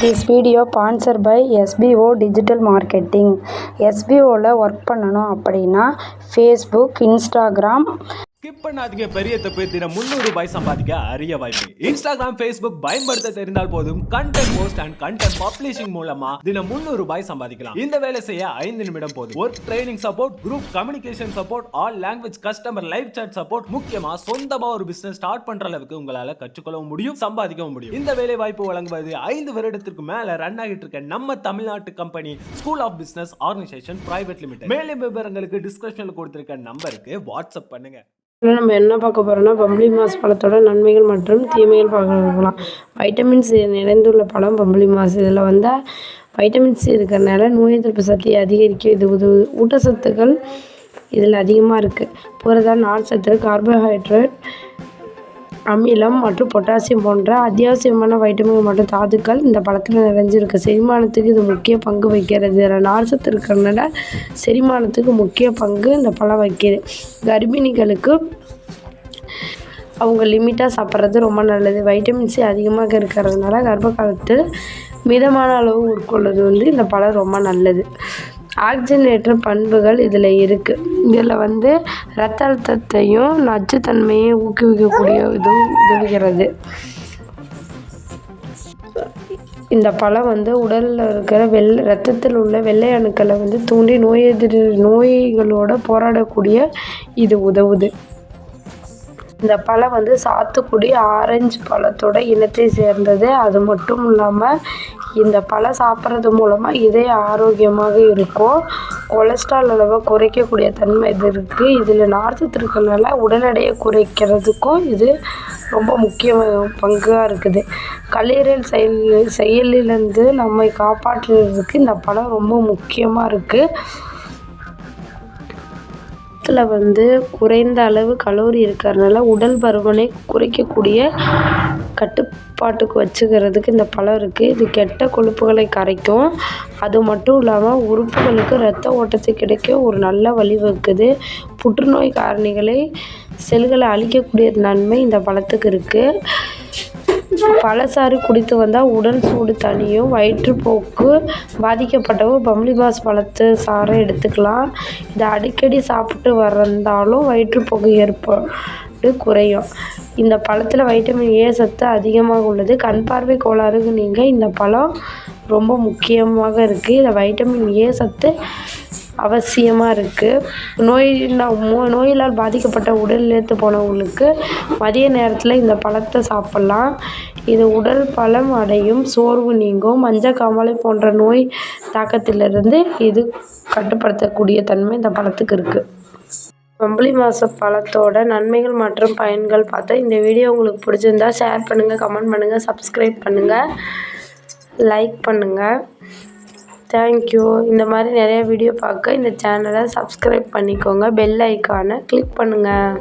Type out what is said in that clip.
This video sponsored by SBO Digital Marketing. SBOல work பண்ணணும் அப்படின்னா ஃபேஸ்புக், இன்ஸ்டாகிராம் ஸ்கிப் பண்ணாதீங்க. பெரிய தப்பு. தினம் ₹300 சம்பாதிக்க அரிய வாய்ப்பு. இன்ஸ்டாகிராம், ஃபேஸ்புக் பயன்படுத்த தெரிந்தால் போதும். Content post and content publishing மூலமா தினம் ₹300 சம்பாதிக்கலாம். இந்த வேலை செய்ய 5 நிமிடம் போதும். Work training support, group communication support, all language customer live chat support, முக்கியமா சொந்தமா ஒரு பிசினஸ் ஸ்டார்ட் பண்ற அளவுக்கு உங்களால கற்றுக்கொள்ளவும் முடியும், சம்பாதிக்கவும் முடியும். இந்த வேலை வாய்ப்பு வழங்குவது 5 வருடத்திற்கு மேல ரன் ஆகிட்டு இருக்க நம்ம தமிழ்நாட்டு company school of business organization private limited. மேலும் விவரங்களுக்கு டிஸ்கிரிப்ஷன்ல கொடுத்திருக்க நம்பருக்கு வாட்ஸ்அப் பண்ணுங்க. நம்ம என்ன பார்க்க போகிறோம்னா பம்பளி மாஸ் பழத்தோட நன்மைகள் மற்றும் தீமைகள் பார்க்கலாம். வைட்டமின் சி நிறைந்துள்ள பழம் பம்பளி மாஸ். இதில் வைட்டமின் சி இருக்கிறதுனால நோய் எதிர்ப்பு சக்தியை அதிகரிக்க இது உதவுது. ஊட்டச்சத்துக்கள் இதில் அதிகமாக இருக்குது. புரதம், நார்ச்சத்து, கார்போஹைட்ரேட், அமிலம் மற்றும் பொட்டாசியம் போன்ற அத்தியாவசியமான வைட்டமின் மற்றும் தாதுக்கள் இந்த பழத்தில் நிறைஞ்சிருக்கு. செரிமானத்துக்கு இது முக்கிய பங்கு வகிக்கிறது. இதில் நார்ச்சத்து இருக்கிறதுனால செரிமானத்துக்கு முக்கிய பங்கு இந்த பழம் வகிக்குது. கர்ப்பிணிகளுக்கு அவங்க லிமிட்டாக சாப்பிட்றது ரொம்ப நல்லது. வைட்டமின் சி அதிகமாக இருக்கிறதுனால கர்ப்ப காலத்தில் மிதமான அளவு உட்கொள்வது இந்த பழம் ரொம்ப நல்லது. ஆக்சிஜனேற்ற பண்புகள் இதில் இருக்குது. இதில் இரத்த அழுத்தத்தையும் நச்சுத்தன்மையை ஊக்குவிக்கக்கூடிய இதுவும் உதவுகிறது. இந்த பழம் உடலில் இருக்கிற இரத்தத்தில் உள்ள வெள்ளை அணுக்களை தூண்டி நோய்களோட போராடக்கூடிய இது உதவுது. இந்த பழம் சாத்துக்குடி, ஆரஞ்சு பழத்தோட இனத்தை சேர்ந்தது. அது மட்டும் இல்லாமல் இந்த பழம் சாப்பிட்றது மூலமாக இதய ஆரோக்கியமாக இருக்கும். கொலஸ்ட்ரால் அளவை குறைக்கக்கூடிய தன்மை இது இருக்குது. இதில் நார்ச்சத்து இருக்கிறதுனால உடல் எடையை குறைக்கிறதுக்கும் இது ரொம்ப முக்கிய பங்காக இருக்குது. கல்லீரல் செயலிலிருந்து நம்மை காப்பாற்றுறதுக்கு இந்த பழம் ரொம்ப முக்கியமாக இருக்குது. இதில் குறைந்த அளவு கலோரி இருக்கிறதுனால உடல் பருமனை குறைக்கக்கூடிய கட்டுப்பாட்டுக்கு வச்சுக்கிறதுக்கு இந்த பழம் இருக்குது. இது கெட்ட கொழுப்புகளை கரைக்கும். அது மட்டும் இல்லாமல் உறுப்புகளுக்கு இரத்த ஓட்டத்தை கிடைக்க ஒரு நல்ல வழிவகுக்குது. புற்றுநோய் காரணிகளை செல்களை அழிக்கக்கூடிய நன்மை இந்த பழத்துக்கு இருக்குது. பழச்சாறு குடித்து வந்தால் உடல் சூடு தணியும். வயிற்றுப்போக்கு பாதிக்கப்பட்டவங்க பம்பளி மாஸ் பழத்து சாறை எடுத்துக்கலாம். இதை அடிக்கடி சாப்பிட்டு வந்தாலும் வயிற்றுப்போக்கு ஏற்பட்டு குறையும். இந்த பழத்தில் வைட்டமின் ஏ சத்து அதிகமாக உள்ளது. கண் பார்வை கோளாறுக்கு நீங்க இந்த பழம் ரொம்ப முக்கியமாக இருக்குது. இதில் வைட்டமின் ஏ சத்து அவசியமாக இருக்குது. நோயினால் பாதிக்கப்பட்ட உடல் இழுத்து போனவங்களுக்கு மதிய நேரத்தில் இந்த பழத்தை சாப்பிட்லாம். இது உடல் பலம் அடையும், சோர்வு நீங்கும், மஞ்சக்காமாலை போன்ற நோய் தாக்கத்திலிருந்து இது கட்டுப்படுத்தக்கூடிய தன்மை இந்த பழத்துக்கு இருக்குது. பம்பளி மாஸ் பழத்தோட நன்மைகள் மற்றும் பயன்கள் பார்த்தோம். இந்த வீடியோ உங்களுக்கு பிடிச்சிருந்தா ஷேர் பண்ணுங்கள், கமெண்ட் பண்ணுங்கள், சப்ஸ்கிரைப் பண்ணுங்கள், லைக் பண்ணுங்கள். தேங்க்யூ. இந்த மாதிரி நிறைய வீடியோ பார்க்க இந்த சேனலை சப்ஸ்கிரைப் பண்ணிக்கோங்க. பெல் ஐக்கானை கிளிக் பண்ணுங்கள்.